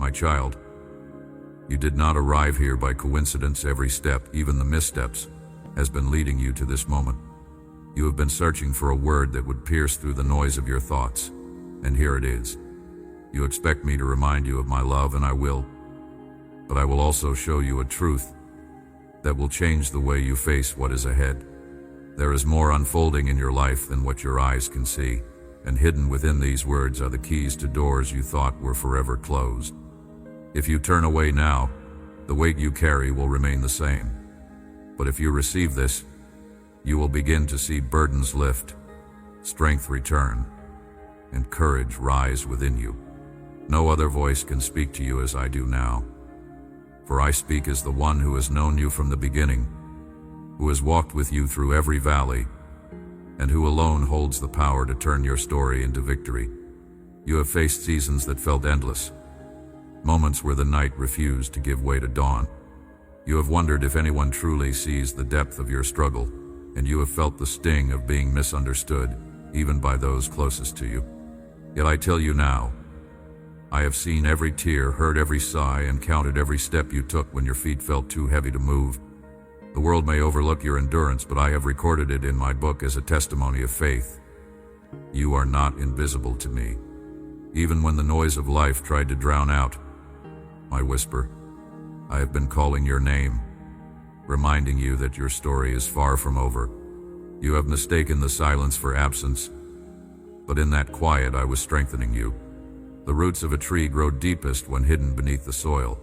My child, you did not arrive here by coincidence. Every step, even the missteps, has been leading you to this moment. You have been searching for a word that would pierce through the noise of your thoughts, and here it is. You expect me to remind you of my love, and I will, but I will also show you a truth that will change the way you face what is ahead. There is more unfolding in your life than what your eyes can see, and hidden within these words are the keys to doors you thought were forever closed. If you turn away now, the weight you carry will remain the same. But if you receive this, you will begin to see burdens lift, strength return, and courage rise within you. No other voice can speak to you as I do now. For I speak as the one who has known you from the beginning, who has walked with you through every valley, and who alone holds the power to turn your story into victory. You have faced seasons that felt endless, moments where the night refused to give way to dawn. You have wondered if anyone truly sees the depth of your struggle, and you have felt the sting of being misunderstood, even by those closest to you. Yet I tell you now, I have seen every tear, heard every sigh, and counted every step you took when your feet felt too heavy to move. The world may overlook your endurance, but I have recorded it in my book as a testimony of faith. You are not invisible to me. Even when the noise of life tried to drown out my whisper, I have been calling your name, reminding you that your story is far from over. You have mistaken the silence for absence, but in that quiet I was strengthening you. The roots of a tree grow deepest when hidden beneath the soil.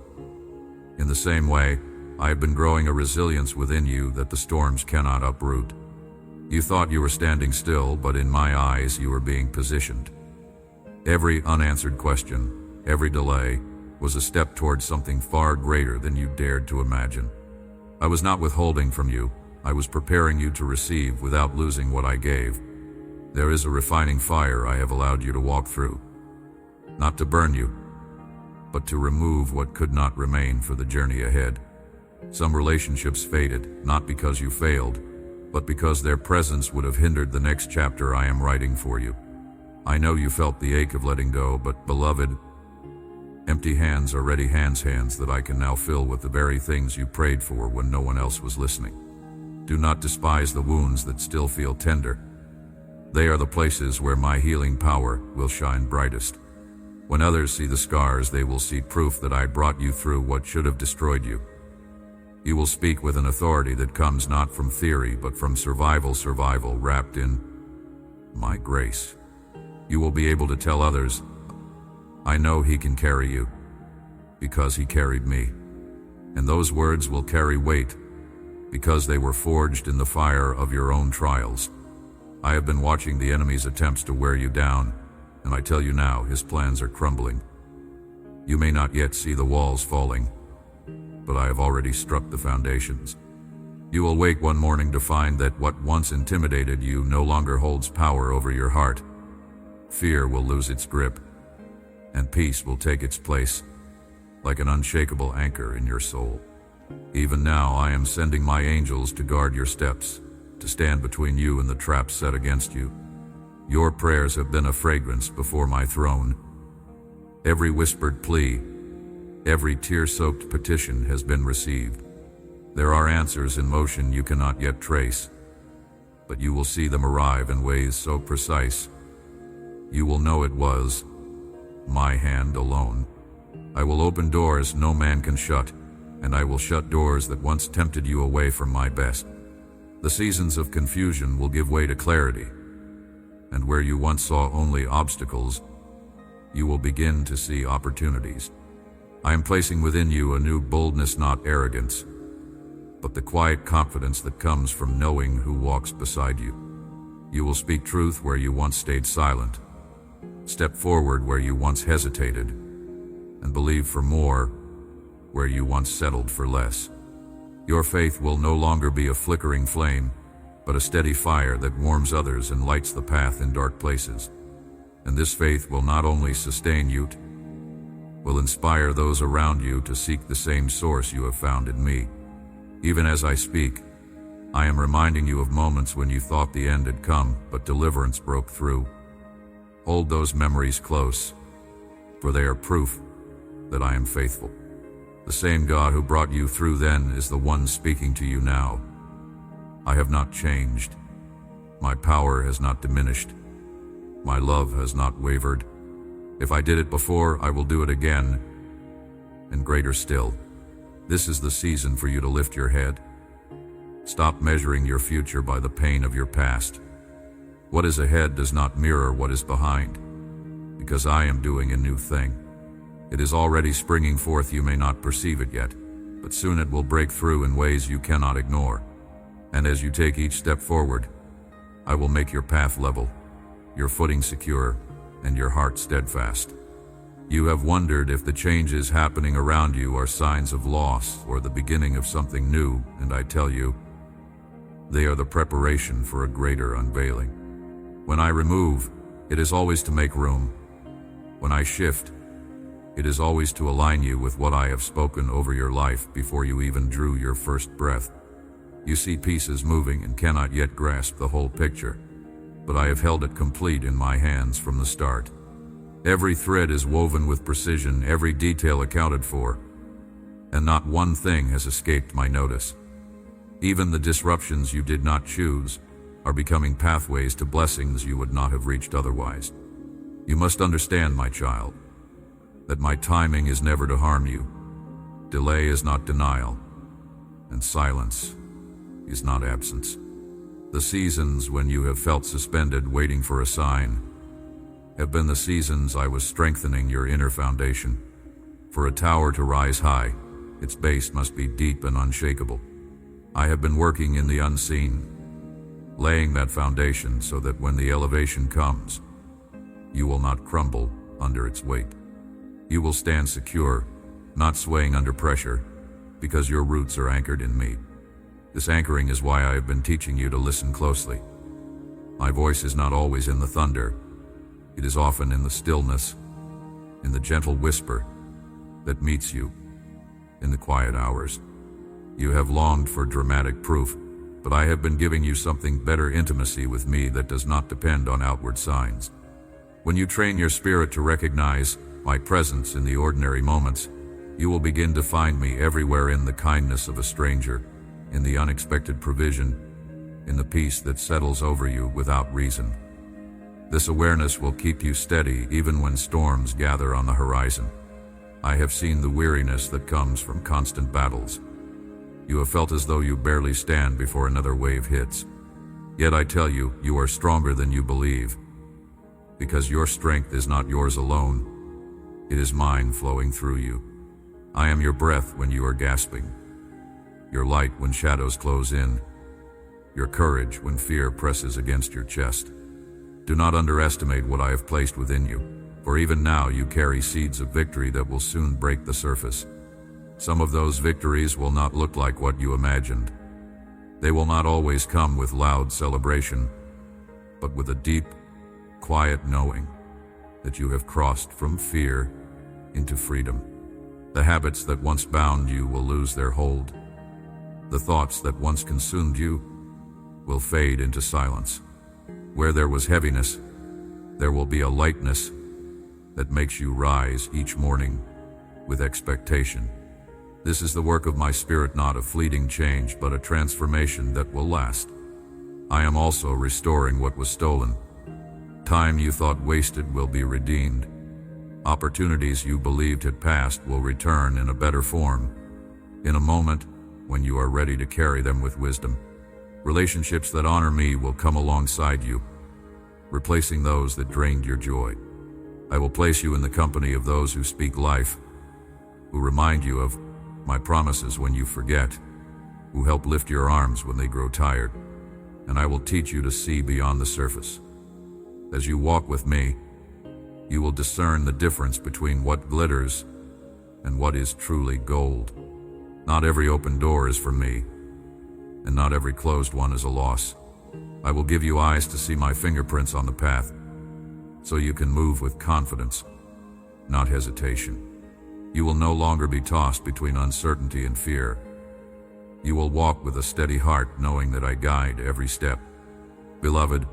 In the same way, I have been growing a resilience within you that the storms cannot uproot. You thought you were standing still, but in my eyes you were being positioned. Every unanswered question, every delay, was a step towards something far greater than you dared to imagine. I was not withholding from you, I was preparing you to receive without losing what I gave. There is a refining fire I have allowed you to walk through. Not to burn you, but to remove what could not remain for the journey ahead. Some relationships faded, not because you failed, but because their presence would have hindered the next chapter I am writing for you. I know you felt the ache of letting go, but beloved, empty hands are ready hands that I can now fill with the very things you prayed for when no one else was listening. Do not despise the wounds that still feel tender. They are the places where my healing power will shine brightest. When others see the scars, they will see proof that I brought you through what should have destroyed you. You will speak with an authority that comes not from theory, but from survival wrapped in my grace. You will be able to tell others, I know he can carry you, because he carried me. And those words will carry weight, because they were forged in the fire of your own trials. I have been watching the enemy's attempts to wear you down, and I tell you now, his plans are crumbling. You may not yet see the walls falling, but I have already struck the foundations. You will wake one morning to find that what once intimidated you no longer holds power over your heart. Fear will lose its grip, and peace will take its place, like an unshakable anchor in your soul. Even now I am sending my angels to guard your steps, to stand between you and the traps set against you. Your prayers have been a fragrance before my throne. Every whispered plea, every tear-soaked petition has been received. There are answers in motion you cannot yet trace, but you will see them arrive in ways so precise, you will know it was my hand alone. I will open doors no man can shut, and I will shut doors that once tempted you away from my best. The seasons of confusion will give way to clarity, and where you once saw only obstacles, you will begin to see opportunities. I am placing within you a new boldness, not arrogance, but the quiet confidence that comes from knowing who walks beside you. You will speak truth where you once stayed silent, step forward where you once hesitated, and believe for more where you once settled for less. Your faith will no longer be a flickering flame, but a steady fire that warms others and lights the path in dark places. And this faith will not only sustain you, will inspire those around you to seek the same source you have found in me. Even as I speak, I am reminding you of moments when you thought the end had come, but deliverance broke through. Hold those memories close, for they are proof that I am faithful. The same God who brought you through then is the one speaking to you now. I have not changed. My power has not diminished. My love has not wavered. If I did it before, I will do it again, and greater still. This is the season for you to lift your head. Stop measuring your future by the pain of your past. What is ahead does not mirror what is behind, because I am doing a new thing. It is already springing forth. You may not perceive it yet, but soon it will break through in ways you cannot ignore. And as you take each step forward, I will make your path level, your footing secure, and your heart steadfast. You have wondered if the changes happening around you are signs of loss or the beginning of something new, and I tell you, they are the preparation for a greater unveiling. When I remove, it is always to make room. When I shift, it is always to align you with what I have spoken over your life before you even drew your first breath. You see pieces moving and cannot yet grasp the whole picture, but I have held it complete in my hands from the start. Every thread is woven with precision, every detail accounted for, and not one thing has escaped my notice. Even the disruptions you did not choose are becoming pathways to blessings you would not have reached otherwise. You must understand, my child, that my timing is never to harm you. Delay is not denial, and silence is not absence. The seasons when you have felt suspended, waiting for a sign, have been the seasons I was strengthening your inner foundation. For a tower to rise high, its base must be deep and unshakable. I have been working in the unseen, laying that foundation so that when the elevation comes, you will not crumble under its weight. You will stand secure, not swaying under pressure, because your roots are anchored in me. This anchoring is why I have been teaching you to listen closely. My voice is not always in the thunder. It is often in the stillness, in the gentle whisper that meets you in the quiet hours. You have longed for dramatic proof, but I have been giving you something better: intimacy with me that does not depend on outward signs. When you train your spirit to recognize my presence in the ordinary moments, you will begin to find me everywhere, in the kindness of a stranger, in the unexpected provision, in the peace that settles over you without reason. This awareness will keep you steady even when storms gather on the horizon. I have seen the weariness that comes from constant battles. You have felt as though you barely stand before another wave hits. Yet I tell you, you are stronger than you believe, because your strength is not yours alone. It is mine flowing through you. I am your breath when you are gasping, your light when shadows close in, your courage when fear presses against your chest. Do not underestimate what I have placed within you, for even now you carry seeds of victory that will soon break the surface. Some of those victories will not look like what you imagined. They will not always come with loud celebration, but with a deep, quiet knowing that you have crossed from fear into freedom. The habits that once bound you will lose their hold. The thoughts that once consumed you will fade into silence. Where there was heaviness, there will be a lightness that makes you rise each morning with expectation. This is the work of my Spirit, not a fleeting change, but a transformation that will last. I am also restoring what was stolen. Time you thought wasted will be redeemed. Opportunities you believed had passed will return in a better form, in a moment when you are ready to carry them with wisdom. Relationships that honor me will come alongside you, replacing those that drained your joy. I will place you in the company of those who speak life, who remind you of my promises when you forget, who help lift your arms when they grow tired, and I will teach you to see beyond the surface. As you walk with me, you will discern the difference between what glitters and what is truly gold. Not every open door is for me, and not every closed one is a loss. I will give you eyes to see my fingerprints on the path, so you can move with confidence, not hesitation. You will no longer be tossed between uncertainty and fear. You will walk with a steady heart, knowing that I guide every step. Beloved,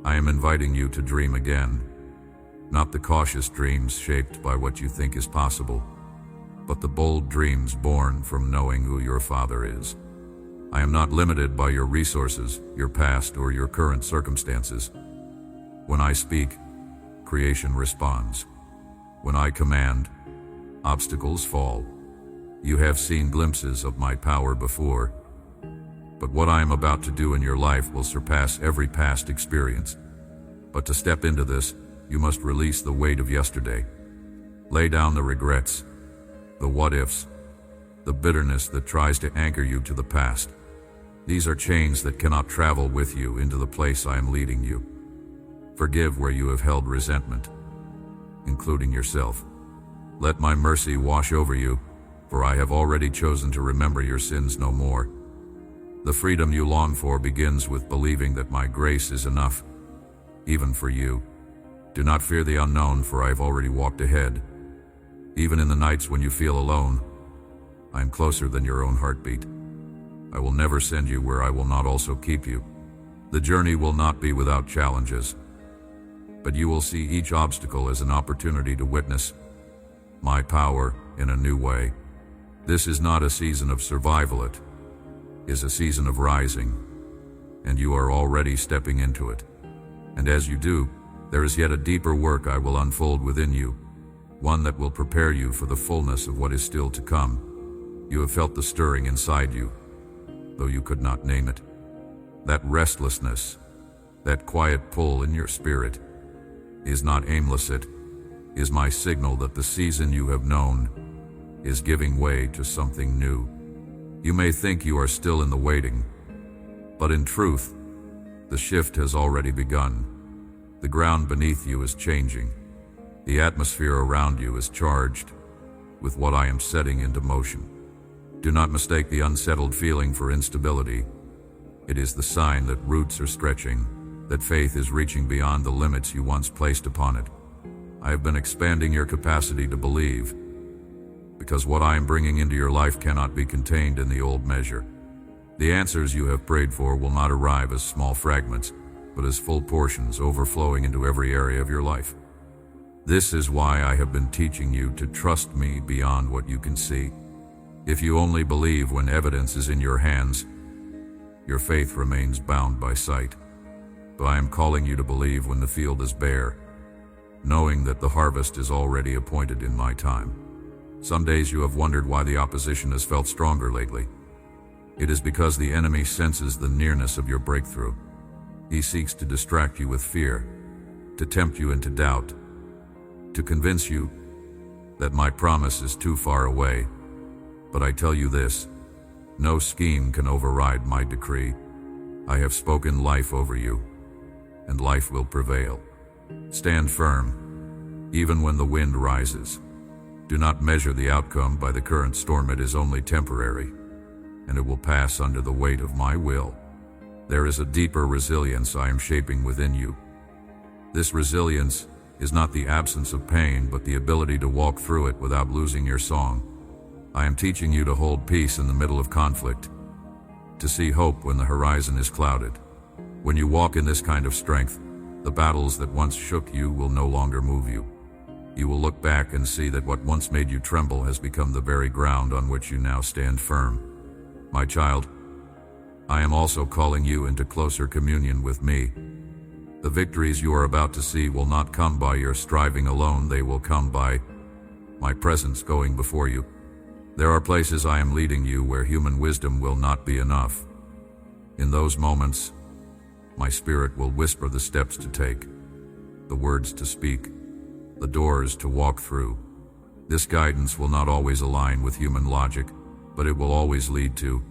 I am inviting you to dream again, not the cautious dreams shaped by what you think is possible, but the bold dreams born from knowing who your Father is. I am not limited by your resources, your past, or your current circumstances. When I speak, creation responds. When I command, obstacles fall. You have seen glimpses of my power before, but what I am about to do in your life will surpass every past experience. But to step into this, you must release the weight of yesterday. Lay down the regrets, the what-ifs, the bitterness that tries to anchor you to the past. These are chains that cannot travel with you into the place I am leading you. Forgive where you have held resentment, including yourself. Let my mercy wash over you, for I have already chosen to remember your sins no more. The freedom you long for begins with believing that my grace is enough, even for you. Do not fear the unknown, for I have already walked ahead. Even in the nights when you feel alone, I am closer than your own heartbeat. I will never send you where I will not also keep you. The journey will not be without challenges, but you will see each obstacle as an opportunity to witness my power in a new way. This is not a season of survival, it is a season of rising, and you are already stepping into it. And as you do, there is yet a deeper work I will unfold within you, one that will prepare you for the fullness of what is still to come. You have felt the stirring inside you, though you could not name it. That restlessness, that quiet pull in your spirit, is not aimless, it is my signal that the season you have known is giving way to something new. You may think you are still in the waiting, but in truth, the shift has already begun. The ground beneath you is changing. The atmosphere around you is charged with what I am setting into motion. Do not mistake the unsettled feeling for instability. It is the sign that roots are stretching, that faith is reaching beyond the limits you once placed upon it. I have been expanding your capacity to believe, because what I am bringing into your life cannot be contained in the old measure. The answers you have prayed for will not arrive as small fragments, but as full portions overflowing into every area of your life. This is why I have been teaching you to trust me beyond what you can see. If you only believe when evidence is in your hands, your faith remains bound by sight. But I am calling you to believe when the field is bare, knowing that the harvest is already appointed in my time. Some days you have wondered why the opposition has felt stronger lately. It is because the enemy senses the nearness of your breakthrough. He seeks to distract you with fear, to tempt you into doubt, to convince you that my promise is too far away. But I tell you this, no scheme can override my decree. I have spoken life over you, and life will prevail. Stand firm, even when the wind rises. Do not measure the outcome by the current storm. It is only temporary, and it will pass under the weight of my will. There is a deeper resilience I am shaping within you. This resilience is not the absence of pain, but the ability to walk through it without losing your song. I am teaching you to hold peace in the middle of conflict, to see hope when the horizon is clouded. When you walk in this kind of strength, the battles that once shook you will no longer move you. You will look back and see that what once made you tremble has become the very ground on which you now stand firm. My child, I am also calling you into closer communion with me. The victories you are about to see will not come by your striving alone. They will come by my presence going before you. There are places I am leading you where human wisdom will not be enough. In those moments, my spirit will whisper the steps to take, the words to speak, the doors to walk through. This guidance will not always align with human logic, but it will always lead to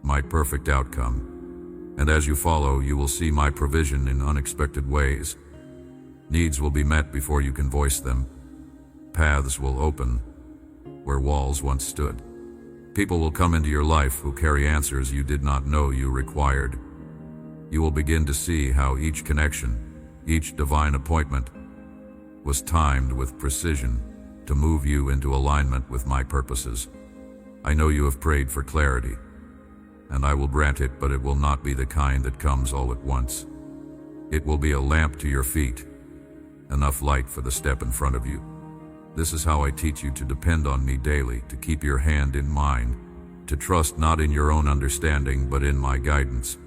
my perfect outcome. And as you follow, you will see my provision in unexpected ways. Needs will be met before you can voice them. Paths will open where walls once stood. People will come into your life who carry answers you did not know you required. You will begin to see how each connection, each divine appointment, was timed with precision to move you into alignment with my purposes. I know you have prayed for clarity, and I will grant it, but it will not be the kind that comes all at once. It will be a lamp to your feet enough light for the step in front of you. This is how I teach you to depend on me daily, to keep your hand in mine, to trust not in your own understanding but in my guidance.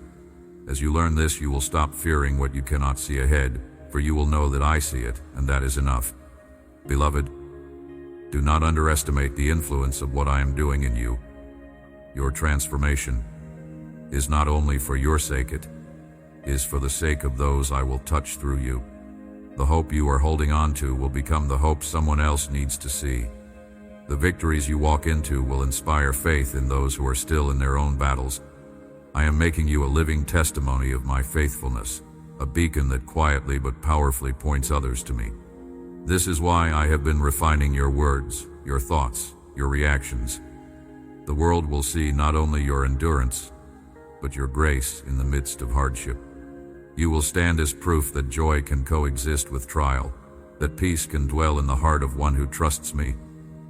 As you learn this, you will stop fearing what you cannot see ahead, for you will know that I see it, and that is enough. Beloved, do not underestimate the influence of what I am doing in you. Your transformation is not only for your sake, it is for the sake of those I will touch through you. The hope you are holding on to will become the hope someone else needs to see. The victories you walk into will inspire faith in those who are still in their own battles. I am making you a living testimony of my faithfulness, a beacon that quietly but powerfully points others to me. This is why I have been refining your words, your thoughts, your reactions. The world will see not only your endurance, but your grace in the midst of hardship. You will stand as proof that joy can coexist with trial, that peace can dwell in the heart of one who trusts me,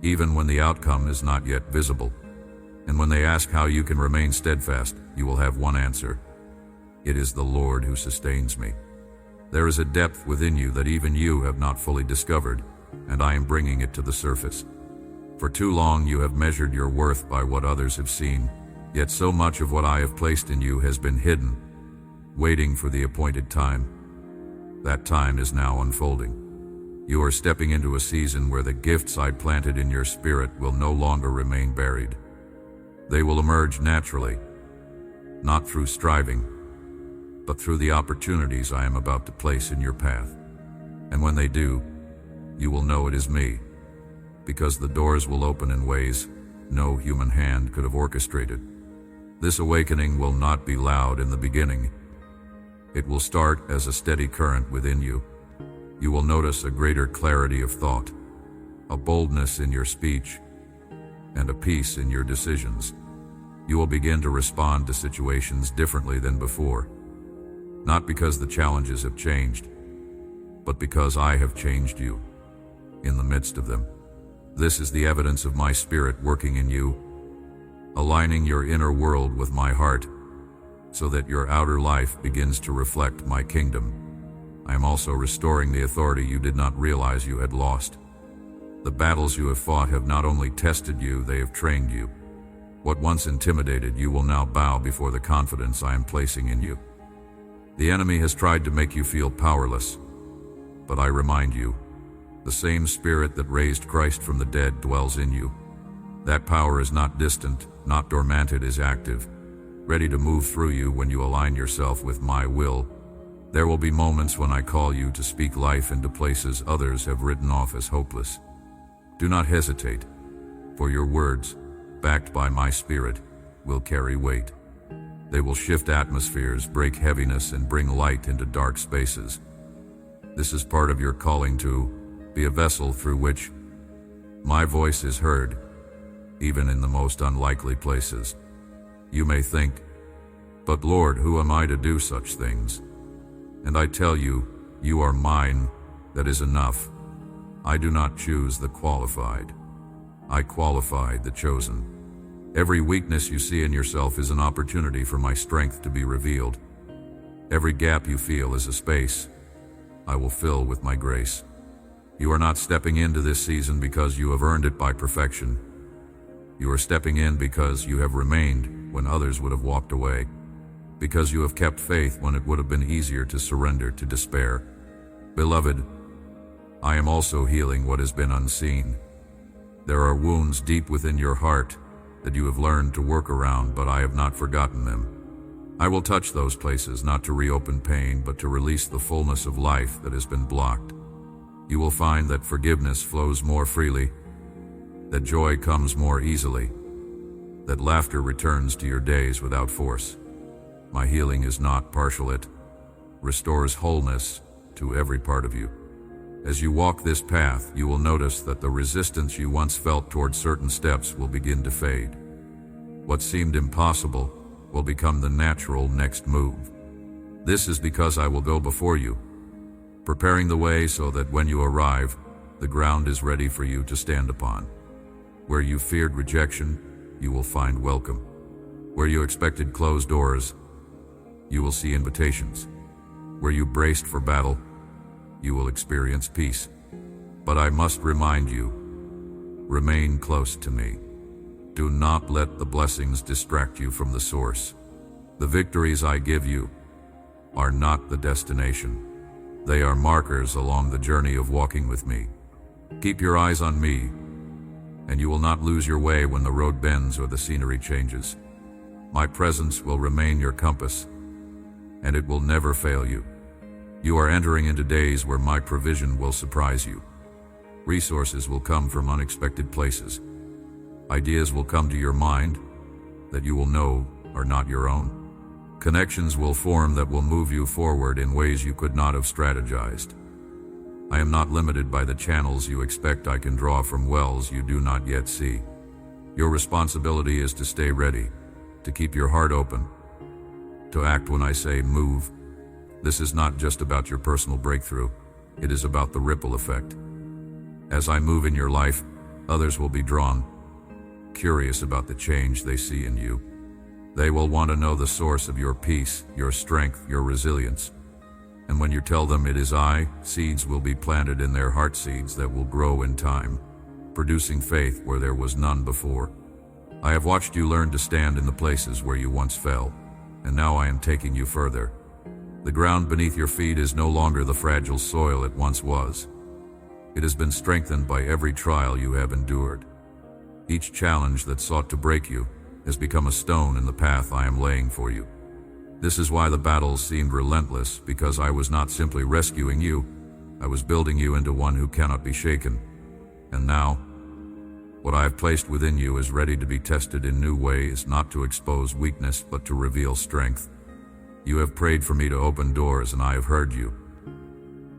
even when the outcome is not yet visible. And when they ask how you can remain steadfast, you will have one answer: it is the Lord who sustains me. There is a depth within you that even you have not fully discovered, and I am bringing it to the surface. For too long you have measured your worth by what others have seen, yet so much of what I have placed in you has been hidden, waiting for the appointed time. That time is now unfolding. You are stepping into a season where the gifts I planted in your spirit will no longer remain buried. They will emerge naturally, not through striving, but through the opportunities I am about to place in your path. And when they do, you will know it is me, because the doors will open in ways no human hand could have orchestrated. This awakening will not be loud in the beginning. It will start as a steady current within you. You will notice a greater clarity of thought, a boldness in your speech, and a peace in your decisions. You will begin to respond to situations differently than before, not because the challenges have changed, but because I have changed you in the midst of them. This is the evidence of my Spirit working in you, aligning your inner world with my heart, so that your outer life begins to reflect my kingdom. I am also restoring the authority you did not realize you had lost. The battles you have fought have not only tested you, they have trained you. What once intimidated you will now bow before the confidence I am placing in you. The enemy has tried to make you feel powerless, but I remind you, the same Spirit that raised Christ from the dead dwells in you. That power is not distant, not dormant, it is active, ready to move through you when you align yourself with my will. There will be moments when I call you to speak life into places others have written off as hopeless. Do not hesitate, for your words, backed by my Spirit, will carry weight. They will shift atmospheres, break heaviness, and bring light into dark spaces. This is part of your calling to be a vessel through which my voice is heard, even in the most unlikely places. You may think, "But Lord, who am I to do such things?" And I tell you, you are mine, that is enough. I do not choose the qualified. I qualify the chosen. Every weakness you see in yourself is an opportunity for my strength to be revealed. Every gap you feel is a space I will fill with my grace. You are not stepping into this season because you have earned it by perfection. You are stepping in because you have remained when others would have walked away, because you have kept faith when it would have been easier to surrender to despair. Beloved, I am also healing what has been unseen. There are wounds deep within your heart that you have learned to work around, but I have not forgotten them. I will touch those places not to reopen pain, but to release the fullness of life that has been blocked. You will find that forgiveness flows more freely, that joy comes more easily, that laughter returns to your days without force. My healing is not partial, it restores wholeness to every part of you. As you walk this path, you will notice that the resistance you once felt toward certain steps will begin to fade. What seemed impossible will become the natural next move. This is because I will go before you, preparing the way so that when you arrive, the ground is ready for you to stand upon. Where you feared rejection, you will find welcome. Where you expected closed doors, you will see invitations. Where you braced for battle, you will experience peace. But I must remind you, remain close to me. Do not let the blessings distract you from the source. The victories I give you are not the destination. They are markers along the journey of walking with me. Keep your eyes on me, and you will not lose your way when the road bends or the scenery changes. My presence will remain your compass, and it will never fail you. You are entering into days where my provision will surprise you. Resources will come from unexpected places. Ideas will come to your mind that you will know are not your own. Connections will form that will move you forward in ways you could not have strategized. I am not limited by the channels you expect I can draw from wells you do not yet see. Your responsibility is to stay ready, to keep your heart open, to act when I say move. This is not just about your personal breakthrough. It is about the ripple effect. As I move in your life, others will be drawn, curious about the change they see in you. They will want to know the source of your peace, your strength, your resilience. And when you tell them it is I, seeds will be planted in their heart, seeds that will grow in time, producing faith where there was none before. I have watched you learn to stand in the places where you once fell, and now I am taking you further. The ground beneath your feet is no longer the fragile soil it once was. It has been strengthened by every trial you have endured. Each challenge that sought to break you has become a stone in the path I am laying for you. This is why the battles seemed relentless, because I was not simply rescuing you, I was building you into one who cannot be shaken. And now, what I have placed within you is ready to be tested in new ways, not to expose weakness, but to reveal strength. You have prayed for me to open doors, and I have heard you.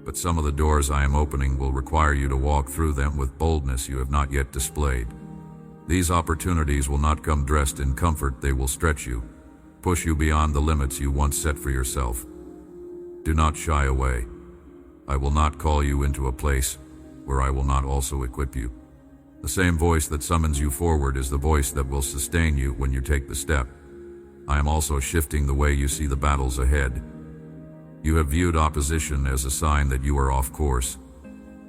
But some of the doors I am opening will require you to walk through them with boldness you have not yet displayed. These opportunities will not come dressed in comfort, they will stretch you, push you beyond the limits you once set for yourself. Do not shy away. I will not call you into a place where I will not also equip you. The same voice that summons you forward is the voice that will sustain you when you take the step. I am also shifting the way you see the battles ahead. You have viewed opposition as a sign that you are off course,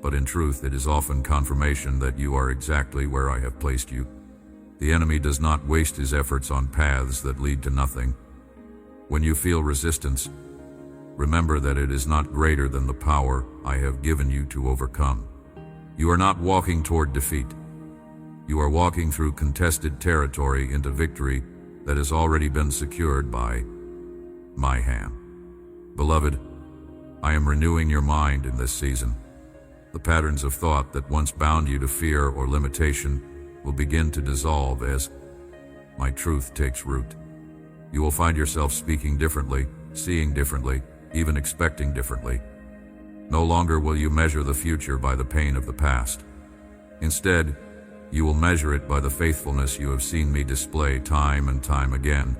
but in truth it is often confirmation that you are exactly where I have placed you. The enemy does not waste his efforts on paths that lead to nothing. When you feel resistance, remember that it is not greater than the power I have given you to overcome. You are not walking toward defeat. You are walking through contested territory into victory that has already been secured by my hand. Beloved, I am renewing your mind in this season. The patterns of thought that once bound you to fear or limitation will begin to dissolve as my truth takes root. You will find yourself speaking differently, seeing differently, even expecting differently. No longer will you measure the future by the pain of the past. Instead, you will measure it by the faithfulness you have seen me display time and time again.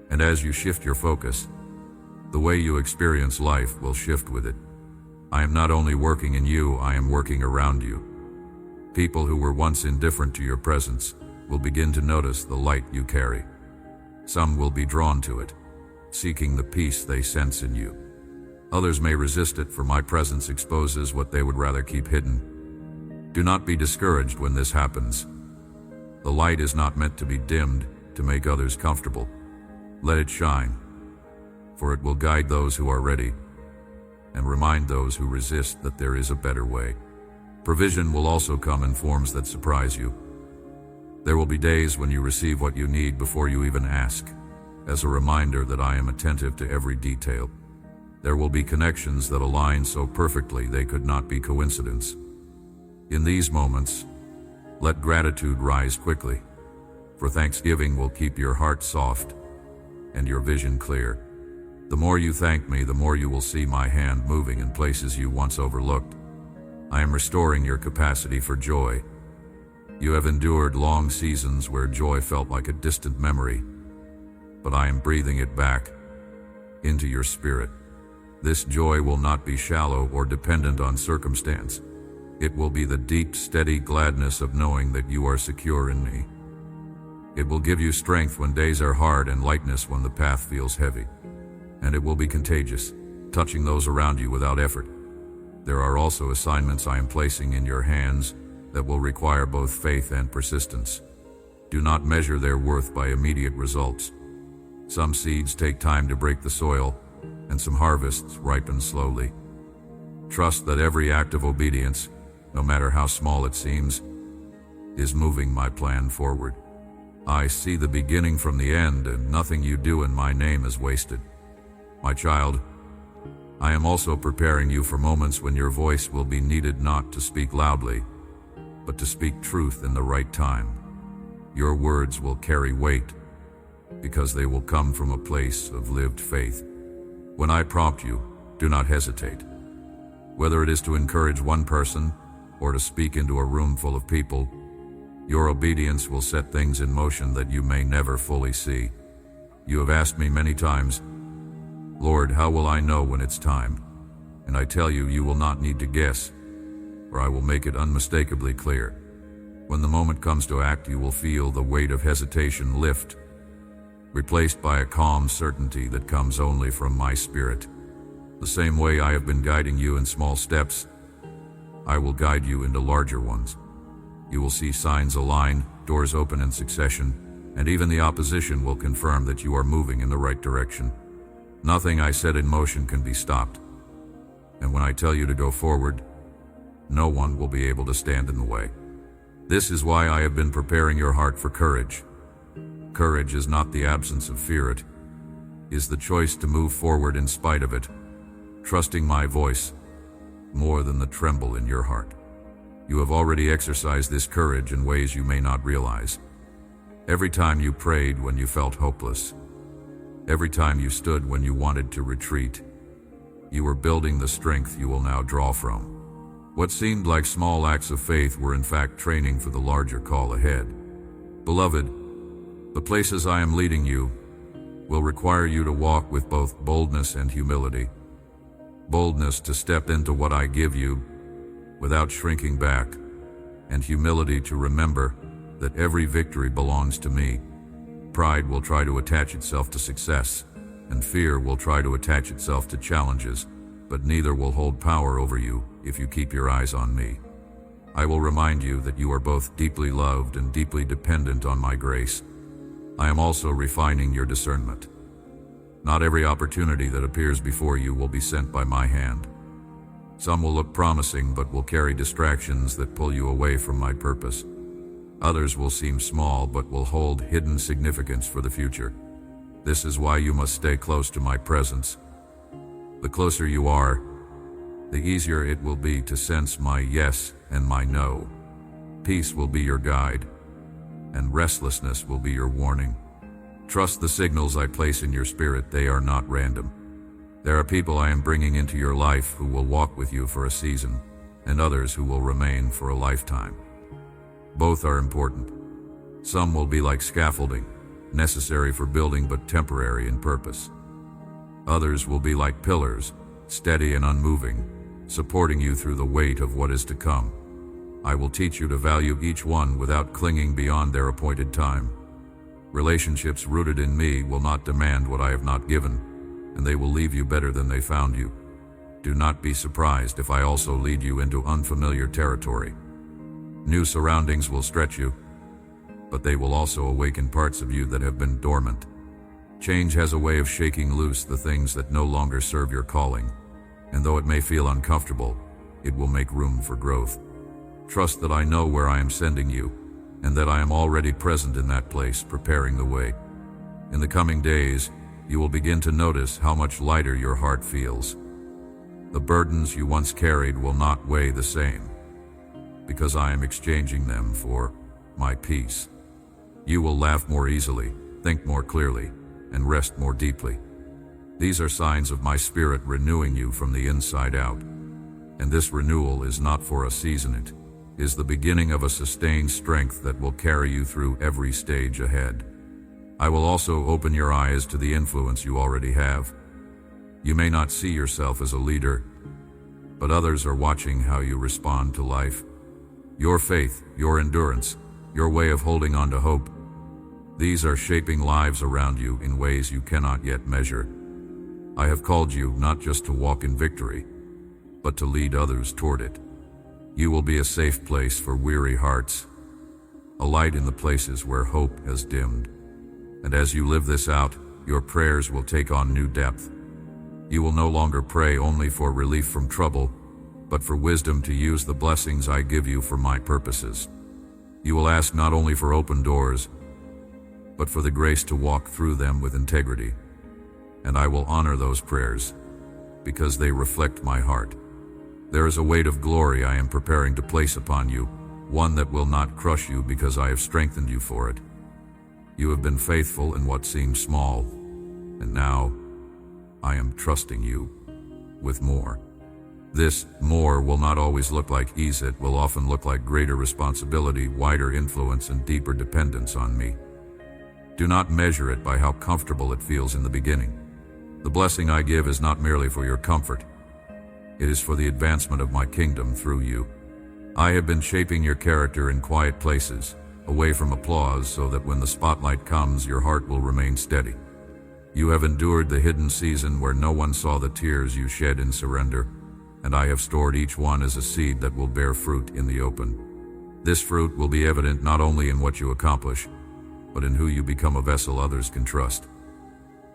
And as you shift your focus, the way you experience life will shift with it. I am not only working in you, I am working around you. People who were once indifferent to your presence will begin to notice the light you carry. Some will be drawn to it, seeking the peace they sense in you. Others may resist it, for my presence exposes what they would rather keep hidden. Do not be discouraged when this happens. The light is not meant to be dimmed to make others comfortable. Let it shine, for it will guide those who are ready and remind those who resist that there is a better way. Provision will also come in forms that surprise you. There will be days when you receive what you need before you even ask, as a reminder that I am attentive to every detail. There will be connections that align so perfectly they could not be coincidence. In these moments, let gratitude rise quickly, for thanksgiving will keep your heart soft and your vision clear. The more you thank me, the more you will see my hand moving in places you once overlooked. I am restoring your capacity for joy. You have endured long seasons where joy felt like a distant memory, but I am breathing it back into your spirit. This joy will not be shallow or dependent on circumstance. It will be the deep, steady gladness of knowing that you are secure in me. It will give you strength when days are hard and lightness when the path feels heavy. And it will be contagious, touching those around you without effort. There are also assignments I am placing in your hands that will require both faith and persistence. Do not measure their worth by immediate results. Some seeds take time to break the soil, and some harvests ripen slowly. Trust that every act of obedience, no matter how small it seems, is moving my plan forward. I see the beginning from the end, and nothing you do in my name is wasted. My child, I am also preparing you for moments when your voice will be needed not to speak loudly, but to speak truth in the right time. Your words will carry weight because they will come from a place of lived faith. When I prompt you, do not hesitate. Whether it is to encourage one person or to speak into a room full of people, your obedience will set things in motion that you may never fully see. You have asked me many times, Lord, how will I know when it's time? And I tell you, you will not need to guess, for I will make it unmistakably clear. When the moment comes to act, you will feel the weight of hesitation lift, replaced by a calm certainty that comes only from my Spirit. The same way I have been guiding you in small steps, I will guide you into larger ones. You will see signs align, doors open in succession, and even the opposition will confirm that you are moving in the right direction. Nothing I set in motion can be stopped. And when I tell you to go forward, no one will be able to stand in the way. This is why I have been preparing your heart for courage. Courage is not the absence of fear, it is the choice to move forward in spite of it, trusting my voice more than the tremble in your heart. You have already exercised this courage in ways you may not realize. Every time you prayed when you felt hopeless, every time you stood when you wanted to retreat, you were building the strength you will now draw from. What seemed like small acts of faith were in fact training for the larger call ahead. Beloved, the places I am leading you will require you to walk with both boldness and humility. Boldness to step into what I give you without shrinking back, and humility to remember that every victory belongs to me. Pride will try to attach itself to success, and fear will try to attach itself to challenges, but neither will hold power over you if you keep your eyes on me. I will remind you that you are both deeply loved and deeply dependent on my grace. I am also refining your discernment. Not every opportunity that appears before you will be sent by my hand. Some will look promising but will carry distractions that pull you away from my purpose. Others will seem small but will hold hidden significance for the future. This is why you must stay close to my presence. The closer you are, the easier it will be to sense my yes and my no. Peace will be your guide, and restlessness will be your warning. Trust the signals I place in your spirit, they are not random. There are people I am bringing into your life who will walk with you for a season, and others who will remain for a lifetime. Both are important. Some will be like scaffolding, necessary for building but temporary in purpose. Others will be like pillars, steady and unmoving, supporting you through the weight of what is to come. I will teach you to value each one without clinging beyond their appointed time. Relationships rooted in me will not demand what I have not given, and they will leave you better than they found you. Do not be surprised if I also lead you into unfamiliar territory. New surroundings will stretch you, but they will also awaken parts of you that have been dormant. Change has a way of shaking loose the things that no longer serve your calling, and though it may feel uncomfortable, it will make room for growth. Trust that I know where I am sending you, and that I am already present in that place, preparing the way. In the coming days, you will begin to notice how much lighter your heart feels. The burdens you once carried will not weigh the same, because I am exchanging them for my peace. You will laugh more easily, think more clearly, and rest more deeply. These are signs of my Spirit renewing you from the inside out. And this renewal is not for a season, it is the beginning of a sustained strength that will carry you through every stage ahead. I will also open your eyes to the influence you already have. You may not see yourself as a leader, but others are watching how you respond to life. Your faith, your endurance, your way of holding on to hope, these are shaping lives around you in ways you cannot yet measure. I have called you not just to walk in victory, but to lead others toward it. You will be a safe place for weary hearts, a light in the places where hope has dimmed. And as you live this out, your prayers will take on new depth. You will no longer pray only for relief from trouble, but for wisdom to use the blessings I give you for my purposes. You will ask not only for open doors, but for the grace to walk through them with integrity. And I will honor those prayers, because they reflect my heart. There is a weight of glory I am preparing to place upon you, one that will not crush you because I have strengthened you for it. You have been faithful in what seemed small, and now I am trusting you with more. This more will not always look like ease. It will often look like greater responsibility, wider influence, and deeper dependence on me. Do not measure it by how comfortable it feels in the beginning. The blessing I give is not merely for your comfort. It is for the advancement of my kingdom through you. I have been shaping your character in quiet places, away from applause, so that when the spotlight comes, your heart will remain steady. You have endured the hidden season where no one saw the tears you shed in surrender, and I have stored each one as a seed that will bear fruit in the open. This fruit will be evident not only in what you accomplish, but in who you become, a vessel others can trust,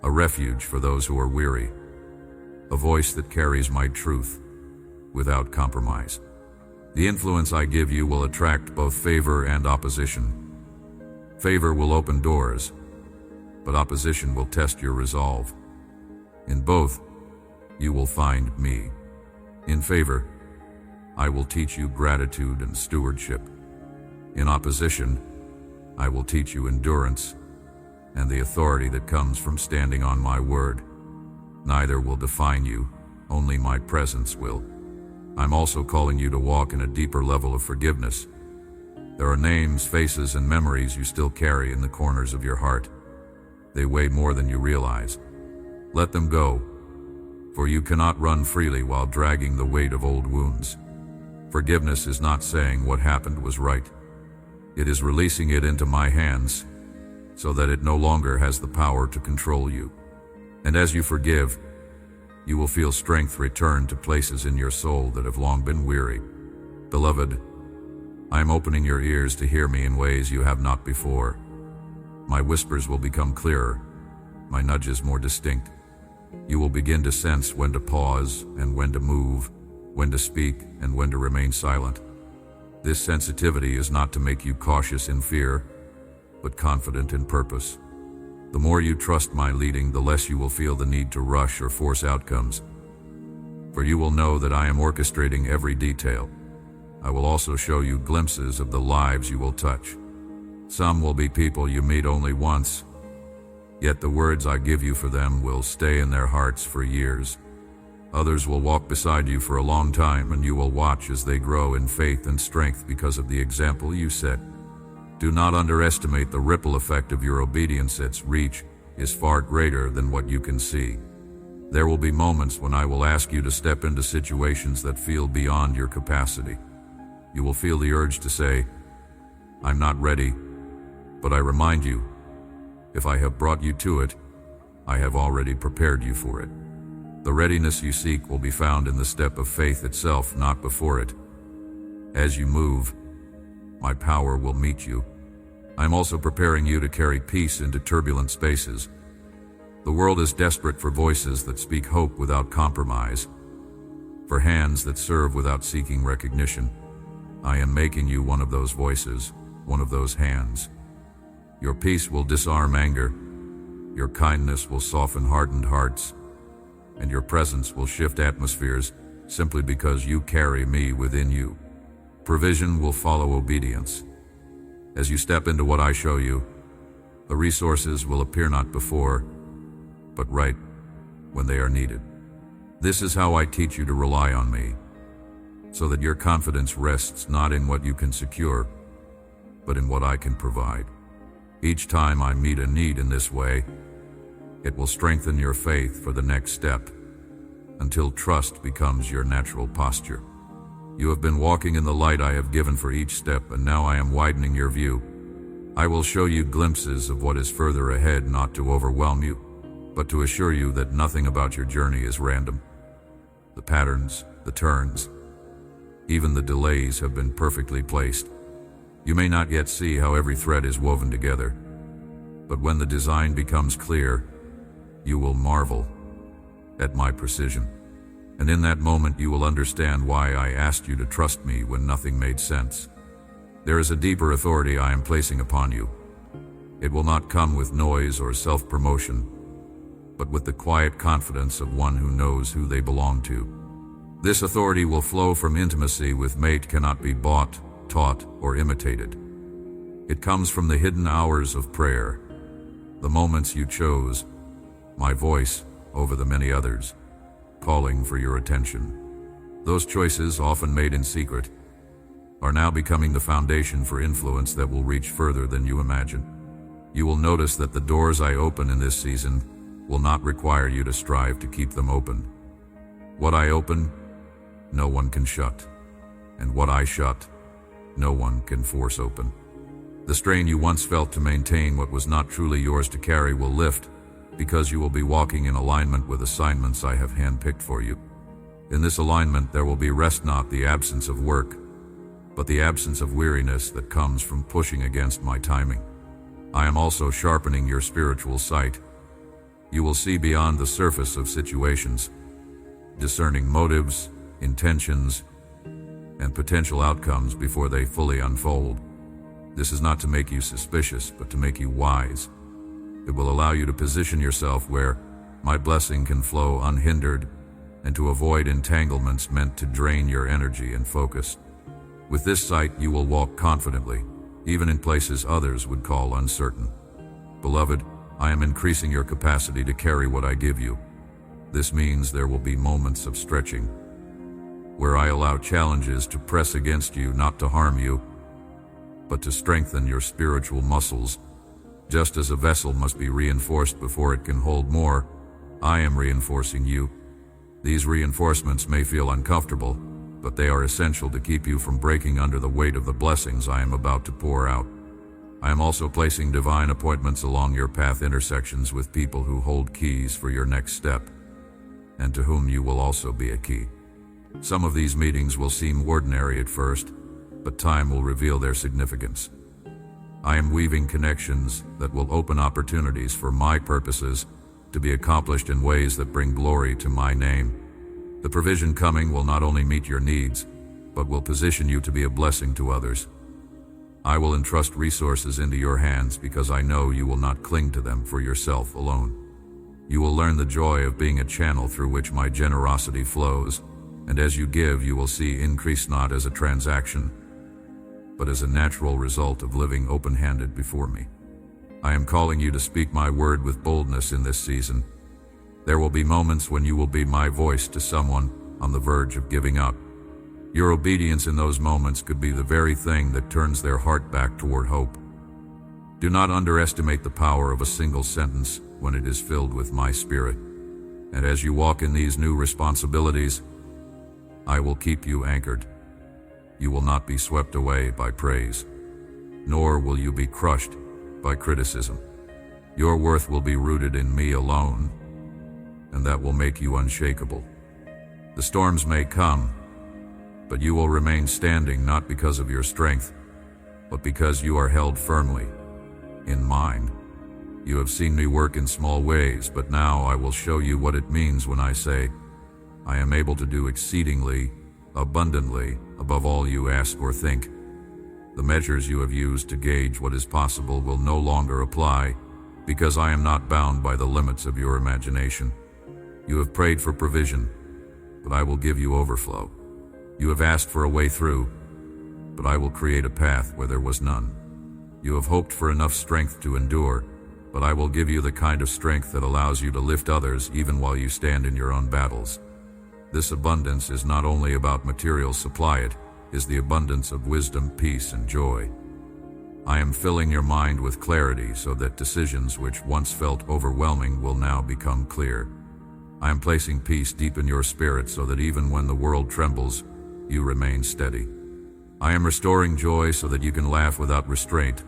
a refuge for those who are weary, a voice that carries my truth without compromise. The influence I give you will attract both favor and opposition. Favor will open doors, but opposition will test your resolve. In both, you will find me. In favor, I will teach you gratitude and stewardship. In opposition, I will teach you endurance and the authority that comes from standing on my word. Neither will define you, only my presence will. I'm also calling you to walk in a deeper level of forgiveness. There are names, faces, and memories you still carry in the corners of your heart. They weigh more than you realize. Let them go, for you cannot run freely while dragging the weight of old wounds. Forgiveness is not saying what happened was right. It is releasing it into my hands, so that it no longer has the power to control you. And as you forgive, you will feel strength return to places in your soul that have long been weary. Beloved, I am opening your ears to hear me in ways you have not before. My whispers will become clearer, my nudges more distinct. You will begin to sense when to pause and when to move, when to speak and when to remain silent. This sensitivity is not to make you cautious in fear, but confident in purpose. The more you trust my leading, the less you will feel the need to rush or force outcomes. For you will know that I am orchestrating every detail. I will also show you glimpses of the lives you will touch. Some will be people you meet only once, yet the words I give you for them will stay in their hearts for years. Others will walk beside you for a long time, and you will watch as they grow in faith and strength because of the example you set. Do not underestimate the ripple effect of your obedience. Its reach is far greater than what you can see. There will be moments when I will ask you to step into situations that feel beyond your capacity. You will feel the urge to say, "I'm not ready," but I remind you, if I have brought you to it, I have already prepared you for it. The readiness you seek will be found in the step of faith itself, not before it. As you move, my power will meet you. I'm also preparing you to carry peace into turbulent spaces. The world is desperate for voices that speak hope without compromise, for hands that serve without seeking recognition. I am making you one of those voices, one of those hands. Your peace will disarm anger, your kindness will soften hardened hearts, and your presence will shift atmospheres simply because you carry me within you. Provision will follow obedience. As you step into what I show you, the resources will appear not before, but right when they are needed. This is how I teach you to rely on me, so that your confidence rests not in what you can secure, but in what I can provide. Each time I meet a need in this way, it will strengthen your faith for the next step, until trust becomes your natural posture. You have been walking in the light I have given for each step, and now I am widening your view. I will show you glimpses of what is further ahead, not to overwhelm you, but to assure you that nothing about your journey is random. The patterns, the turns, even the delays have been perfectly placed. You may not yet see how every thread is woven together, but when the design becomes clear, you will marvel at my precision. And in that moment you will understand why I asked you to trust me when nothing made sense. There is a deeper authority I am placing upon you. It will not come with noise or self-promotion, but with the quiet confidence of one who knows who they belong to. This authority will flow from intimacy with mate cannot be bought, taught, or imitated. It comes from the hidden hours of prayer, the moments you chose my voice over the many others, calling for your attention. Those choices, often made in secret, are now becoming the foundation for influence that will reach further than you imagine. You will notice that the doors I open in this season will not require you to strive to keep them open. What I open, no one can shut, and what I shut, no one can force open. The strain you once felt to maintain what was not truly yours to carry will lift, because you will be walking in alignment with assignments I have handpicked for you. In this alignment there will be rest, not the absence of work, but the absence of weariness that comes from pushing against my timing. I am also sharpening your spiritual sight. You will see beyond the surface of situations, discerning motives, intentions, and potential outcomes before they fully unfold. This is not to make you suspicious, but to make you wise. It will allow you to position yourself where my blessing can flow unhindered and to avoid entanglements meant to drain your energy and focus. With this sight, you will walk confidently, even in places others would call uncertain. Beloved, I am increasing your capacity to carry what I give you. This means there will be moments of stretching, where I allow challenges to press against you, not to harm you, but to strengthen your spiritual muscles. Just as a vessel must be reinforced before it can hold more, I am reinforcing you. These reinforcements may feel uncomfortable, but they are essential to keep you from breaking under the weight of the blessings I am about to pour out. I am also placing divine appointments along your path, intersections with people who hold keys for your next step, and to whom you will also be a key. Some of these meetings will seem ordinary at first, but time will reveal their significance. I am weaving connections that will open opportunities for my purposes to be accomplished in ways that bring glory to my name. The provision coming will not only meet your needs, but will position you to be a blessing to others. I will entrust resources into your hands because I know you will not cling to them for yourself alone. You will learn the joy of being a channel through which my generosity flows, and as you give, you will see increase not as a transaction, but as a natural result of living open-handed before me. I am calling you to speak my word with boldness in this season. There will be moments when you will be my voice to someone on the verge of giving up. Your obedience in those moments could be the very thing that turns their heart back toward hope. Do not underestimate the power of a single sentence when it is filled with my spirit. And as you walk in these new responsibilities, I will keep you anchored. You will not be swept away by praise, nor will you be crushed by criticism. Your worth will be rooted in me alone, and that will make you unshakable. The storms may come, but you will remain standing not because of your strength, but because you are held firmly in mine. You have seen me work in small ways, but now I will show you what it means when I say, I am able to do exceedingly, abundantly, above all you ask or think. The measures you have used to gauge what is possible will no longer apply, because I am not bound by the limits of your imagination. You have prayed for provision, but I will give you overflow. You have asked for a way through, but I will create a path where there was none. You have hoped for enough strength to endure, but I will give you the kind of strength that allows you to lift others even while you stand in your own battles. This abundance is not only about material supply, it is the abundance of wisdom, peace, and joy. I am filling your mind with clarity so that decisions which once felt overwhelming will now become clear. I am placing peace deep in your spirit so that even when the world trembles, you remain steady. I am restoring joy so that you can laugh without restraint,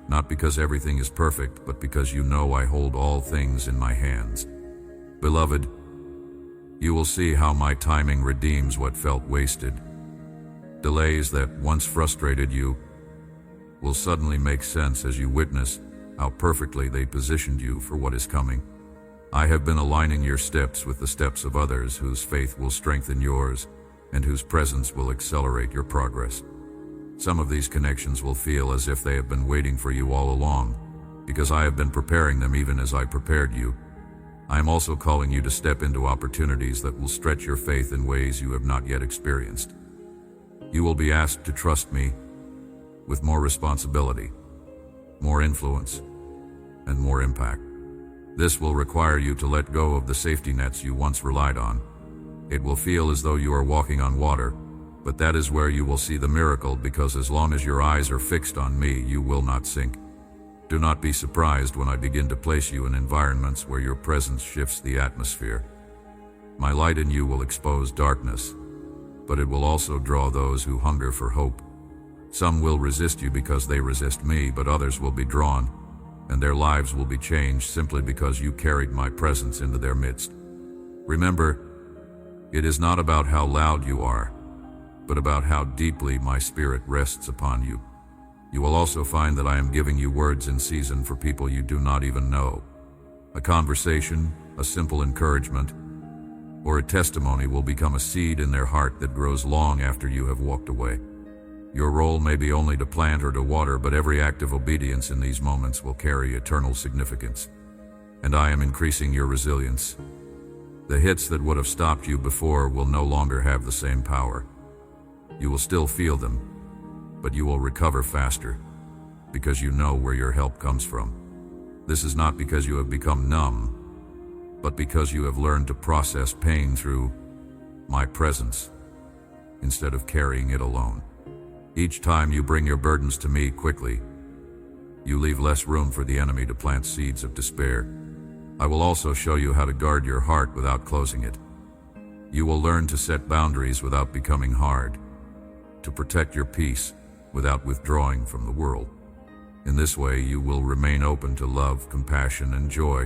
not because everything is perfect, but because you know I hold all things in my hands. Beloved, You will see how my timing redeems what felt wasted. Delays that once frustrated you will suddenly make sense as you witness how perfectly they positioned you for what is coming. I have been aligning your steps with the steps of others whose faith will strengthen yours and whose presence will accelerate your progress. Some of these connections will feel as if they have been waiting for you all along, because I have been preparing them even as I prepared you. I am also calling you to step into opportunities that will stretch your faith in ways you have not yet experienced. You will be asked to trust me with more responsibility, more influence, and more impact. This will require you to let go of the safety nets you once relied on. It will feel as though you are walking on water, but that is where you will see the miracle, because as long as your eyes are fixed on me, you will not sink. Do not be surprised when I begin to place you in environments where your presence shifts the atmosphere. My light in you will expose darkness, but it will also draw those who hunger for hope. Some will resist you because they resist me, but others will be drawn, and their lives will be changed simply because you carried my presence into their midst. Remember, it is not about how loud you are, but about how deeply my spirit rests upon you. You will also find that I am giving you words in season for people you do not even know. A conversation, a simple encouragement, or a testimony will become a seed in their heart that grows long after you have walked away. Your role may be only to plant or to water, but every act of obedience in these moments will carry eternal significance. And I am increasing your resilience. The hits that would have stopped you before will no longer have the same power. You will still feel them, but you will recover faster, because you know where your help comes from. This is not because you have become numb, but because you have learned to process pain through my presence instead of carrying it alone. Each time you bring your burdens to me quickly, you leave less room for the enemy to plant seeds of despair. I will also show you how to guard your heart without closing it. You will learn to set boundaries without becoming hard, to protect your peace without withdrawing from the world. In this way, you will remain open to love, compassion, and joy,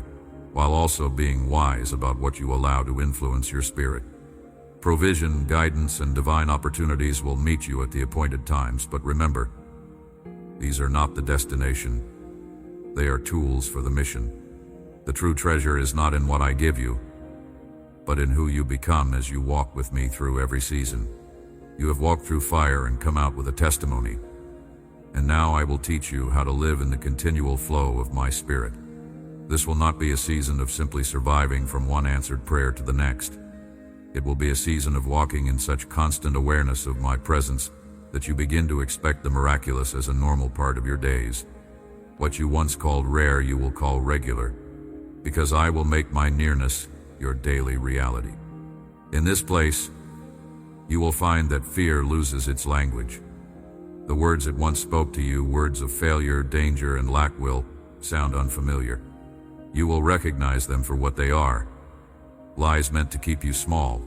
while also being wise about what you allow to influence your spirit. Provision, guidance, and divine opportunities will meet you at the appointed times, but remember, these are not the destination. They are tools for the mission. The true treasure is not in what I give you, but in who you become as you walk with me through every season. You have walked through fire and come out with a testimony, and now I will teach you how to live in the continual flow of my Spirit. This will not be a season of simply surviving from one answered prayer to the next. It will be a season of walking in such constant awareness of my presence that you begin to expect the miraculous as a normal part of your days. What you once called rare, you will call regular, because I will make my nearness your daily reality. In this place, you will find that fear loses its language. The words it once spoke to you, words of failure, danger, and lack, will sound unfamiliar. You will recognize them for what they are, lies meant to keep you small.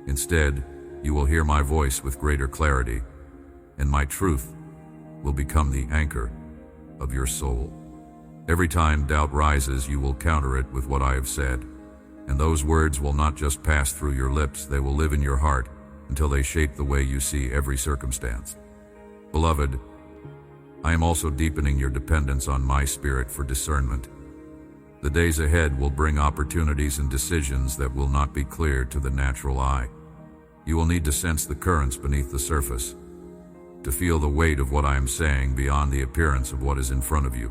Instead, you will hear my voice with greater clarity, and my truth will become the anchor of your soul. Every time doubt rises, you will counter it with what I have said, and those words will not just pass through your lips, they will live in your heart until they shape the way you see every circumstance. Beloved, I am also deepening your dependence on my Spirit for discernment. The days ahead will bring opportunities and decisions that will not be clear to the natural eye. You will need to sense the currents beneath the surface, to feel the weight of what I am saying beyond the appearance of what is in front of you.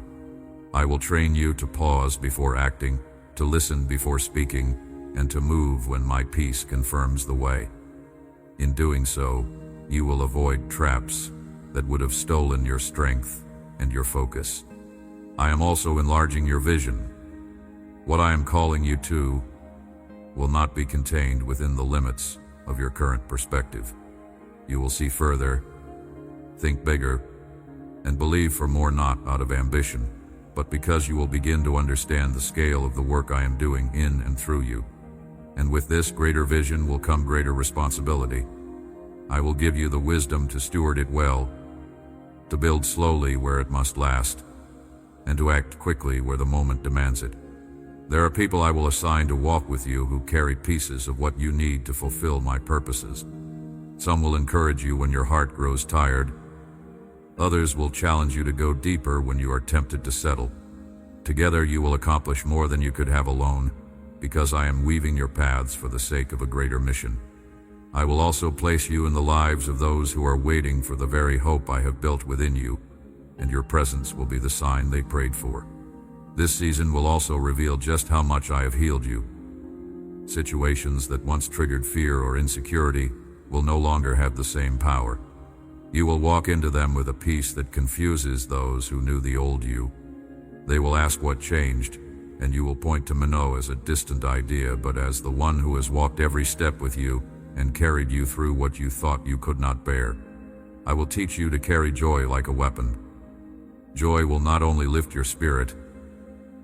I will train you to pause before acting, to listen before speaking, and to move when my peace confirms the way. In doing so, you will avoid traps that would have stolen your strength and your focus. I am also enlarging your vision. What I am calling you to will not be contained within the limits of your current perspective. You will see further, think bigger, and believe for more, not out of ambition, but because you will begin to understand the scale of the work I am doing in and through you. And with this greater vision will come greater responsibility. I will give you the wisdom to steward it well, to build slowly where it must last, and to act quickly where the moment demands it. There are people I will assign to walk with you who carry pieces of what you need to fulfill my purposes. Some will encourage you when your heart grows tired. Others will challenge you to go deeper when you are tempted to settle. Together you will accomplish more than you could have alone, because I am weaving your paths for the sake of a greater mission. I will also place you in the lives of those who are waiting for the very hope I have built within you, and your presence will be the sign they prayed for. This season will also reveal just how much I have healed you. Situations that once triggered fear or insecurity will no longer have the same power. You will walk into them with a peace that confuses those who knew the old you. They will ask what changed, and you will point to Mano as a distant idea, but as the one who has walked every step with you and carried you through what you thought you could not bear. I will teach you to carry joy like a weapon. Joy will not only lift your spirit,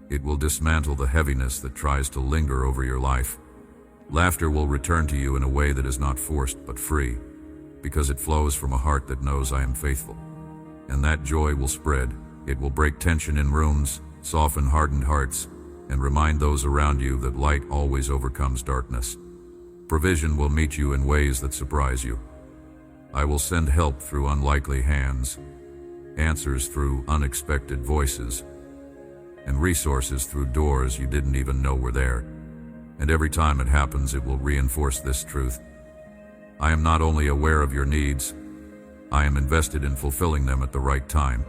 it will dismantle the heaviness that tries to linger over your life. Laughter will return to you in a way that is not forced but free, because it flows from a heart that knows I am faithful. And that joy will spread. It will break tension in rooms, soften hardened hearts, and remind those around you that light always overcomes darkness. Provision will meet you in ways that surprise you. I will send help through unlikely hands, answers through unexpected voices, and resources through doors you didn't even know were there. And every time it happens, it will reinforce this truth. I am not only aware of your needs, I am invested in fulfilling them at the right time.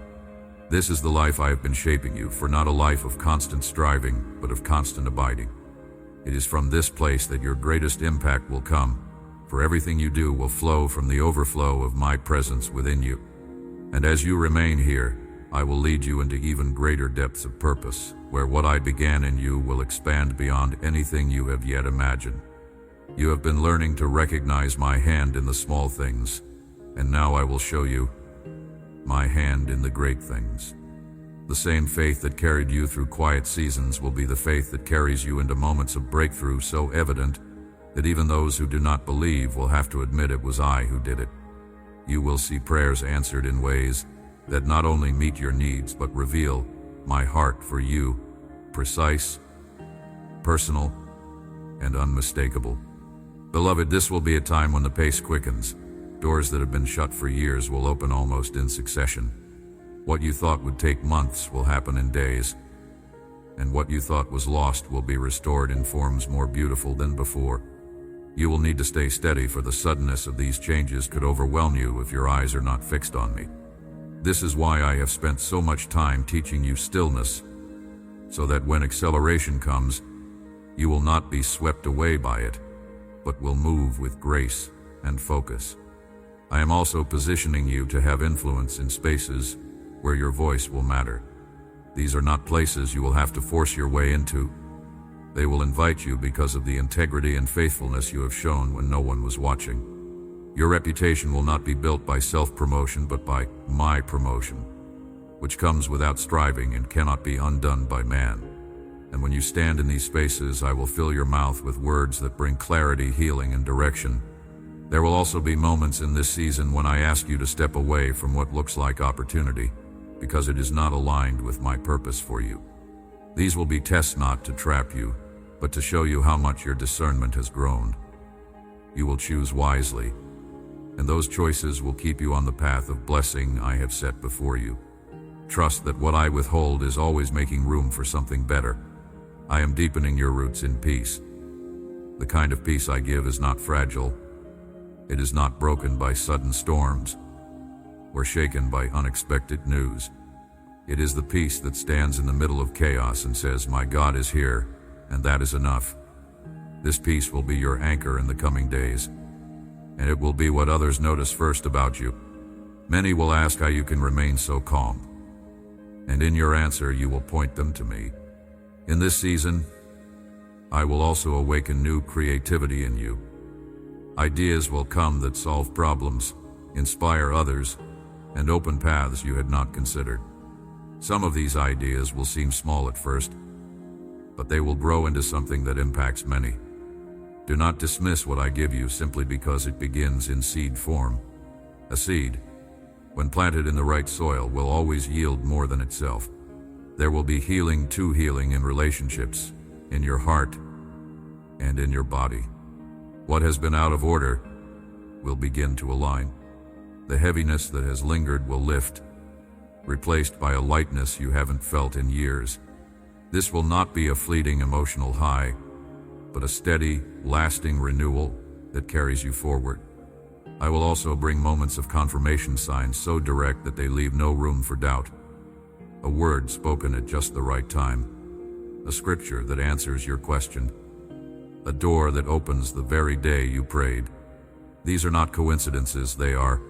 This is the life I have been shaping you for, not a life of constant striving, but of constant abiding. It is from this place that your greatest impact will come, for everything you do will flow from the overflow of my presence within you. And as you remain here, I will lead you into even greater depths of purpose, where what I began in you will expand beyond anything you have yet imagined. You have been learning to recognize my hand in the small things, and now I will show you my hand in the great things. The same faith that carried you through quiet seasons will be the faith that carries you into moments of breakthrough so evident that even those who do not believe will have to admit it was I who did it. You will see prayers answered in ways that not only meet your needs but reveal my heart for you, precise, personal, and unmistakable. Beloved, this will be a time when the pace quickens. Doors that have been shut for years will open almost in succession. What you thought would take months will happen in days, and what you thought was lost will be restored in forms more beautiful than before. You will need to stay steady, for the suddenness of these changes could overwhelm you if your eyes are not fixed on me. This is why I have spent so much time teaching you stillness, so that when acceleration comes, you will not be swept away by it, but will move with grace and focus. I am also positioning you to have influence in spaces where your voice will matter. These are not places you will have to force your way into. They will invite you because of the integrity and faithfulness you have shown when no one was watching. Your reputation will not be built by self-promotion, but by my promotion, which comes without striving and cannot be undone by man. And when you stand in these spaces, I will fill your mouth with words that bring clarity, healing, and direction. There will also be moments in this season when I ask you to step away from what looks like opportunity, because it is not aligned with my purpose for you. These will be tests not to trap you, but to show you how much your discernment has grown. You will choose wisely, and those choices will keep you on the path of blessing I have set before you. Trust that what I withhold is always making room for something better. I am deepening your roots in peace. The kind of peace I give is not fragile. It is not broken by sudden storms or shaken by unexpected news. It is the peace that stands in the middle of chaos and says, "My God is here, and that is enough." This peace will be your anchor in the coming days, and it will be what others notice first about you. Many will ask how you can remain so calm, and in your answer you will point them to me. In this season, I will also awaken new creativity in you. Ideas will come that solve problems, inspire others, and open paths you had not considered. Some of these ideas will seem small at first, but they will grow into something that impacts many. Do not dismiss what I give you simply because it begins in seed form. A seed, when planted in the right soil, will always yield more than itself. There will be healing in relationships, in your heart, and in your body. What has been out of order will begin to align. The heaviness that has lingered will lift, replaced by a lightness you haven't felt in years. This will not be a fleeting emotional high, but a steady, lasting renewal that carries you forward. I will also bring moments of confirmation signs so direct that they leave no room for doubt. A word spoken at just the right time. A scripture that answers your question. A door that opens the very day you prayed. These are not coincidences, they are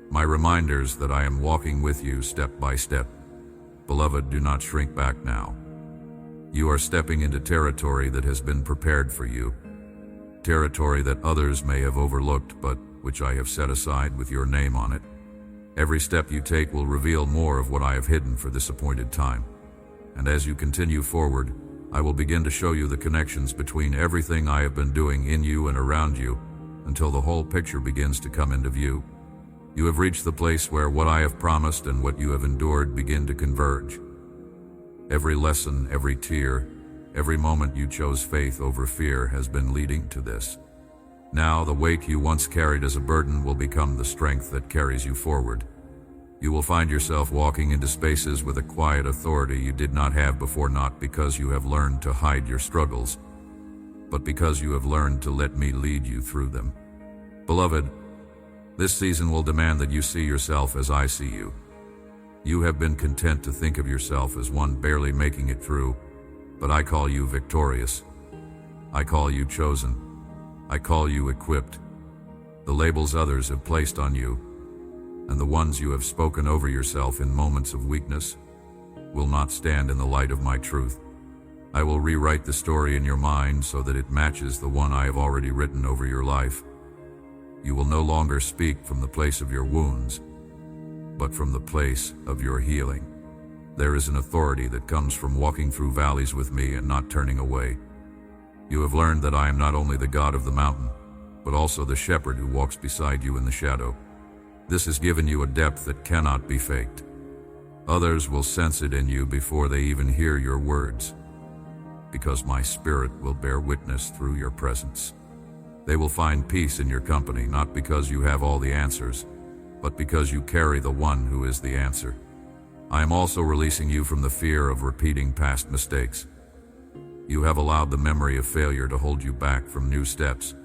my reminders that I am walking with you step by step. Beloved, do not shrink back now. You are stepping into territory that has been prepared for you. Territory that others may have overlooked, but which I have set aside with your name on it. Every step you take will reveal more of what I have hidden for this appointed time. And as you continue forward, I will begin to show you the connections between everything I have been doing in you and around you until the whole picture begins to come into view. You have reached the place where what I have promised and what you have endured begin to converge. Every lesson, every tear, every moment you chose faith over fear has been leading to this. Now the weight you once carried as a burden will become the strength that carries you forward. You will find yourself walking into spaces with a quiet authority you did not have before, not because you have learned to hide your struggles, but because you have learned to let me lead you through them. Beloved, this season will demand that you see yourself as I see you. You have been content to think of yourself as one barely making it through, but I call you victorious. I call you chosen. I call you equipped. The labels others have placed on you, and the ones you have spoken over yourself in moments of weakness, will not stand in the light of my truth. I will rewrite the story in your mind so that it matches the one I have already written over your life. You will no longer speak from the place of your wounds, but from the place of your healing. There is an authority that comes from walking through valleys with me and not turning away. You have learned that I am not only the God of the mountain, but also the shepherd who walks beside you in the shadow. This has given you a depth that cannot be faked. Others will sense it in you before they even hear your words, because my spirit will bear witness through your presence. They will find peace in your company, not because you have all the answers, but because you carry the one who is the answer. I am also releasing you from the fear of repeating past mistakes. You have allowed the memory of failure to hold you back from new steps,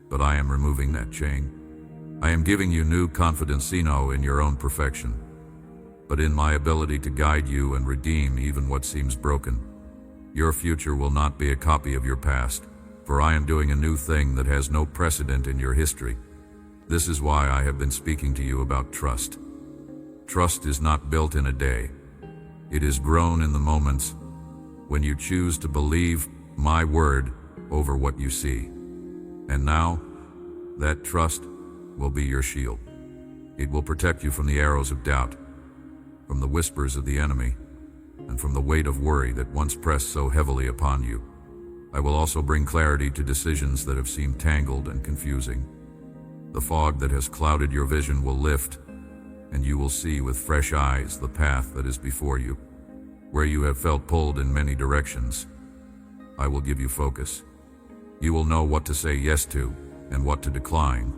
but I am removing that chain. I am giving you new confidence, not in your own perfection, but in my ability to guide you and redeem even what seems broken. Your future will not be a copy of your past, for I am doing a new thing that has no precedent in your history. This is why I have been speaking to you about trust. Trust is not built in a day. It is grown in the moments when you choose to believe my word over what you see. And now, that trust will be your shield. It will protect you from the arrows of doubt, from the whispers of the enemy, and from the weight of worry that once pressed so heavily upon you. I will also bring clarity to decisions that have seemed tangled and confusing. The fog that has clouded your vision will lift, and you will see with fresh eyes the path that is before you. Where you have felt pulled in many directions, I will give you focus. You will know what to say yes to and what to decline,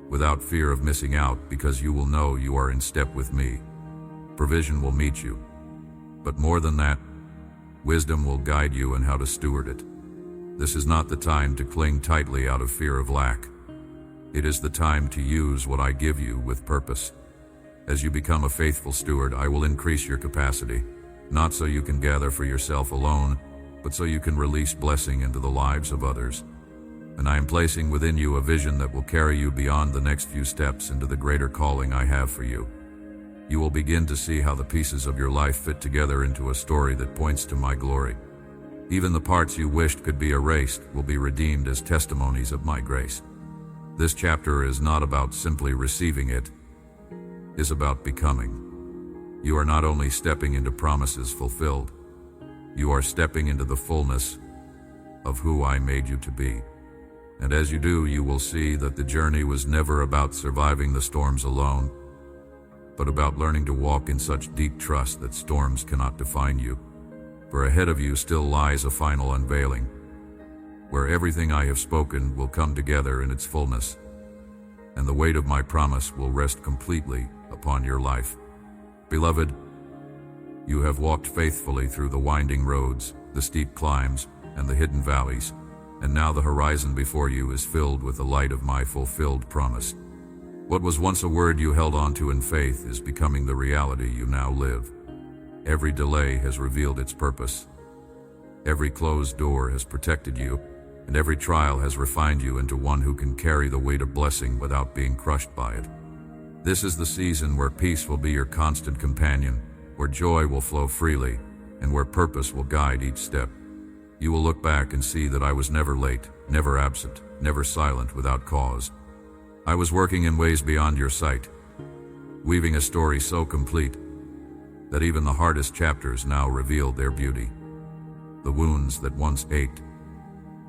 without fear of missing out, because you will know you are in step with me. Provision will meet you, but more than that, wisdom will guide you in how to steward it. This is not the time to cling tightly out of fear of lack. It is the time to use what I give you with purpose. As you become a faithful steward, I will increase your capacity, not so you can gather for yourself alone, but so you can release blessing into the lives of others. And I am placing within you a vision that will carry you beyond the next few steps into the greater calling I have for you. You will begin to see how the pieces of your life fit together into a story that points to my glory. Even the parts you wished could be erased will be redeemed as testimonies of my grace. This chapter is not about simply receiving it, it is about becoming. You are not only stepping into promises fulfilled, you are stepping into the fullness of who I made you to be. And as you do, you will see that the journey was never about surviving the storms alone, but about learning to walk in such deep trust that storms cannot define you. For ahead of you still lies a final unveiling, where everything I have spoken will come together in its fullness, and the weight of my promise will rest completely upon your life. Beloved, you have walked faithfully through the winding roads, the steep climbs, and the hidden valleys, and now the horizon before you is filled with the light of my fulfilled promise. What was once a word you held on to in faith is becoming the reality you now live. Every delay has revealed its purpose. Every closed door has protected you, and every trial has refined you into one who can carry the weight of blessing without being crushed by it. This is the season where peace will be your constant companion, where joy will flow freely, and where purpose will guide each step. You will look back and see that I was never late, never absent, never silent without cause. I was working in ways beyond your sight, weaving a story so complete that even the hardest chapters now reveal their beauty. The wounds that once ached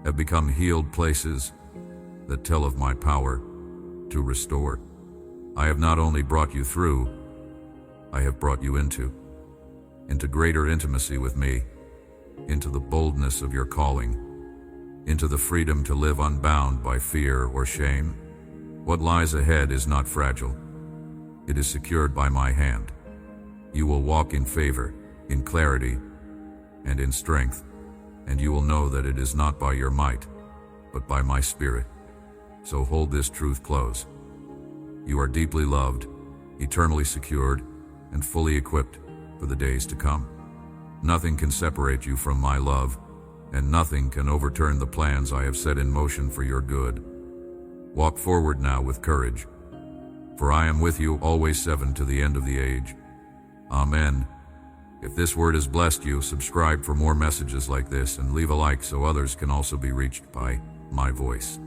have become healed places that tell of my power to restore. I have not only brought you through, I have brought you into greater intimacy with me, into the boldness of your calling, into the freedom to live unbound by fear or shame. What lies ahead is not fragile. It is secured by my hand. You will walk in favor, in clarity, and in strength, and you will know that it is not by your might, but by my Spirit. So hold this truth close. You are deeply loved, eternally secured, and fully equipped for the days to come. Nothing can separate you from my love, and nothing can overturn the plans I have set in motion for your good. Walk forward now with courage, for I am with you always, 7 to the end of the age. Amen. If this word has blessed you, subscribe for more messages like this and leave a like so others can also be reached by my voice.